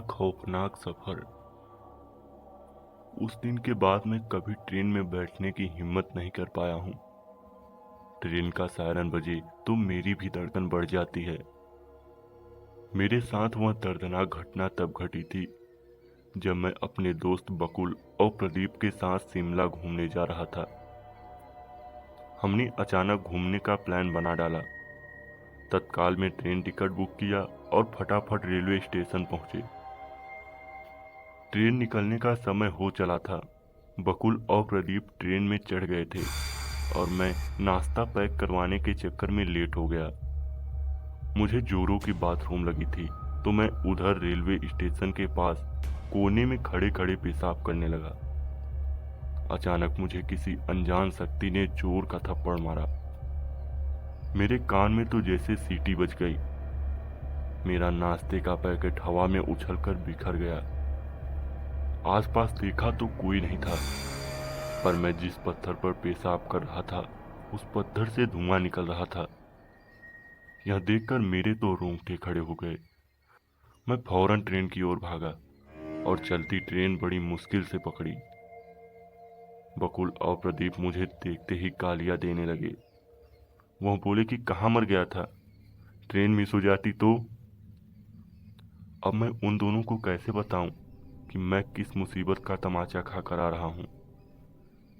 खौफनाक सफर। उस दिन के बाद मैं कभी ट्रेन में बैठने की हिम्मत नहीं कर पाया हूँ। ट्रेन का सायरन बजे तो मेरी भी धड़कन बढ़ जाती है। मेरे साथ वह दर्दनाक घटना तब घटी थी जब मैं अपने दोस्त बकुल और प्रदीप के साथ शिमला घूमने जा रहा था। हमने अचानक घूमने का प्लान बना डाला। तत्काल में ट्रेन टिकट बुक किया और फटाफट रेलवे स्टेशन पहुंचे। ट्रेन निकलने का समय हो चला था। बकुल और प्रदीप ट्रेन में चढ़ गए थे और मैं नाश्ता पैक करवाने के चक्कर में लेट हो गया। मुझे जोरों की बाथरूम लगी थी तो मैं उधर रेलवे स्टेशन के पास कोने में खड़े खड़े पेशाब करने लगा। अचानक मुझे किसी अनजान शक्ति ने जोर का थप्पड़ मारा। मेरे कान में तो जैसे सीटी बज गई। मेरा नाश्ते का पैकेट हवा में उछलकर बिखर गया। आसपास देखा तो कोई नहीं था, पर मैं जिस पत्थर पर पेशाब कर रहा था उस पत्थर से धुआं निकल रहा था। यह देखकर मेरे तो रोंगटे खड़े हो गए। मैं फौरन ट्रेन की ओर भागा और चलती ट्रेन बड़ी मुश्किल से पकड़ी। बकुल और प्रदीप मुझे देखते ही गालियां देने लगे। वह बोले कि कहाँ मर गया था, ट्रेन मिस हो जाती तो। अब मैं उन दोनों को कैसे बताऊं कि मैं किस मुसीबत का तमाचा खा कर आ रहा हूं।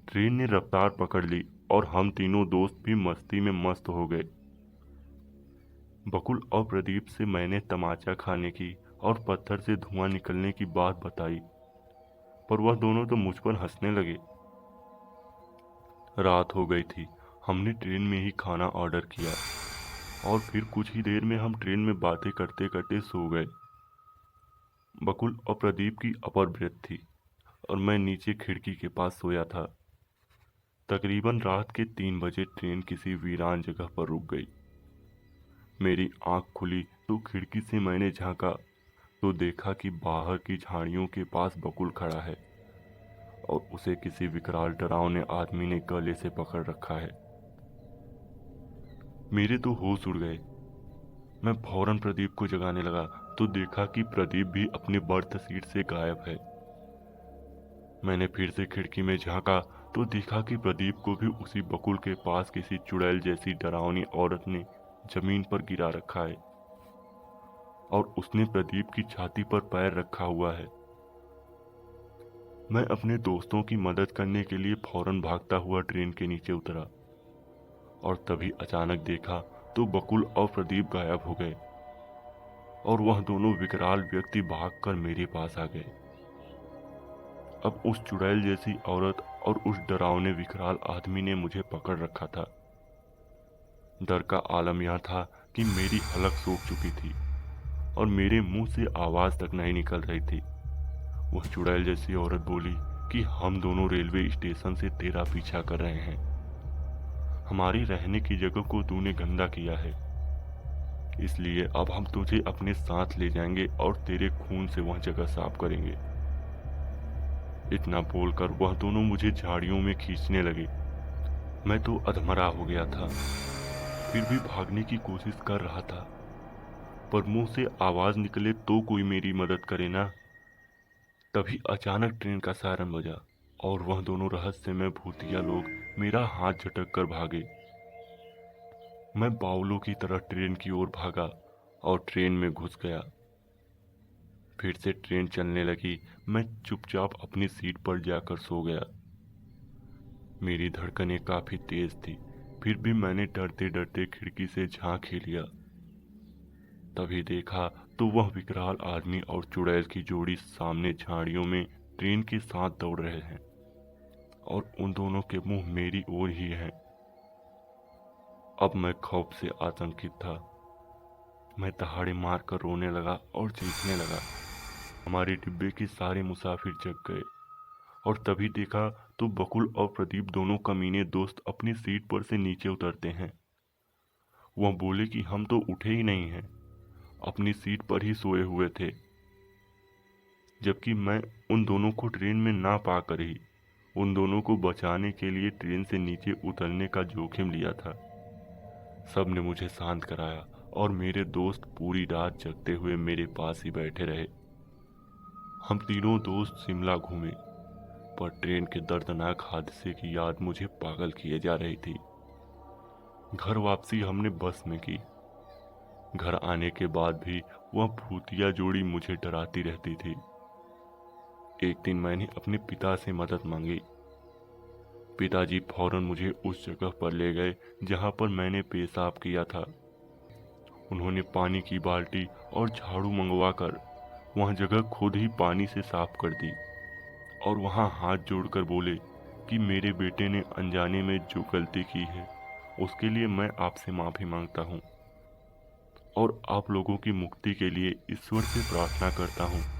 ट्रेन ने रफ्तार पकड़ ली और हम तीनों दोस्त भी मस्ती में मस्त हो गए। बकुल और प्रदीप से मैंने तमाचा खाने की और पत्थर से धुआं निकलने की बात बताई, पर वह दोनों तो मुझ पर हंसने लगे। रात हो गई थी। हमने ट्रेन में ही खाना ऑर्डर किया और फिर कुछ ही देर में हम ट्रेन में बातें करते करते सो गए। बकुल और प्रदीप की अपर ब्रेथ थी और मैं नीचे खिड़की के पास सोया था। तकरीबन रात के 3 बजे ट्रेन किसी वीरान जगह पर रुक गई। मेरी आंख खुली तो खिड़की से मैंने झांका तो देखा कि बाहर की झाड़ियों के पास बकुल खड़ा है और उसे किसी विकराल डरावने आदमी ने गले से पकड़ रखा है। मेरे तो होश उड़ गए। मैं फौरन प्रदीप को जगाने लगा तो देखा कि प्रदीप भी अपनी बर्थ सीट से गायब है। मैंने फिर से खिड़की में झांका तो देखा कि प्रदीप को भी उसी बकुल के पास किसी चुड़ैल जैसी डरावनी औरत ने जमीन पर गिरा रखा है और उसने प्रदीप की छाती पर पैर रखा हुआ है। मैं अपने दोस्तों की मदद करने के लिए फौरन भागता हुआ ट्रेन के नीचे उतरा और तभी अचानक देखा तो बकुल और प्रदीप गायब हो गए और वह दोनों विकराल व्यक्ति भागकर मेरे पास आ गए। अब उस चुड़ैल जैसी औरत और उस डरावने विकराल आदमी ने मुझे पकड़ रखा था। डर का आलम यह था कि मेरी हलक सूख चुकी थी और मेरे मुंह से आवाज तक नहीं निकल रही थी। वह चुड़ैल जैसी औरत बोली कि हम दोनों रेलवे स्टेशन से तेरा पीछा कर रहे हैं। हमारी रहने की जगह को तूने गंदा किया है, इसलिए अब हम तुझे अपने साथ ले जाएंगे और तेरे खून से वह जगह साफ करेंगे। इतना बोलकर वह दोनों मुझे झाड़ियों में खींचने लगे। मैं तो अधमरा हो गया था, फिर भी भागने की कोशिश कर रहा था, पर मुंह से आवाज निकले तो कोई मेरी मदद करे ना। तभी अचानक ट्रेन का सायरन बजा और वह दोनों रहस्यमय भूतिया लोग मेरा हाथ झटक कर भागे। मैं बावलों की तरह ट्रेन की ओर भागा और ट्रेन में घुस गया। फिर से ट्रेन चलने लगी। मैं चुपचाप अपनी सीट पर जाकर सो गया। मेरी धड़कनें काफी तेज थी, फिर भी मैंने डरते डरते खिड़की से झांक ही लिया। तभी देखा तो वह विकराल आदमी और चुड़ैल की जोड़ी सामने झाड़ियों में ट्रेन के साथ दौड़ रहे हैं और उन दोनों के मुंह मेरी ओर ही हैं। अब मैं खौफ से आतंकित था। मैं दहाड़े मारकर रोने लगा और चीखने लगा। हमारे डिब्बे के सारे मुसाफिर जग गए और तभी देखा तो बकुल और प्रदीप दोनों कमीने दोस्त अपनी सीट पर से नीचे उतरते हैं। वह बोले कि हम तो उठे ही नहीं हैं, अपनी सीट पर ही सोए हुए थे, जबकि मैं उन दोनों को ट्रेन में ना पाकर ही उन दोनों को बचाने के लिए ट्रेन से नीचे उतरने का जोखिम लिया था। सब ने मुझे शांत कराया और मेरे दोस्त पूरी रात जगते हुए मेरे पास ही बैठे रहे। हम तीनों दोस्त शिमला घूमे, पर ट्रेन के दर्दनाक हादसे की याद मुझे पागल किए जा रही थी। घर वापसी हमने बस में की। घर आने के बाद भी वह भूतिया जोड़ी मुझे डराती रहती थी। एक दिन मैंने अपने पिता से मदद मांगी। पिताजी फौरन मुझे उस जगह पर ले गए जहां पर मैंने पेशाब किया था। उन्होंने पानी की बाल्टी और झाड़ू मंगवाकर वह जगह खुद ही पानी से साफ कर दी और वहां हाथ जोड़कर बोले कि मेरे बेटे ने अनजाने में जो गलती की है उसके लिए मैं आपसे माफी मांगता हूं और आप लोगों की मुक्ति के लिए ईश्वर से प्रार्थना करता हूं।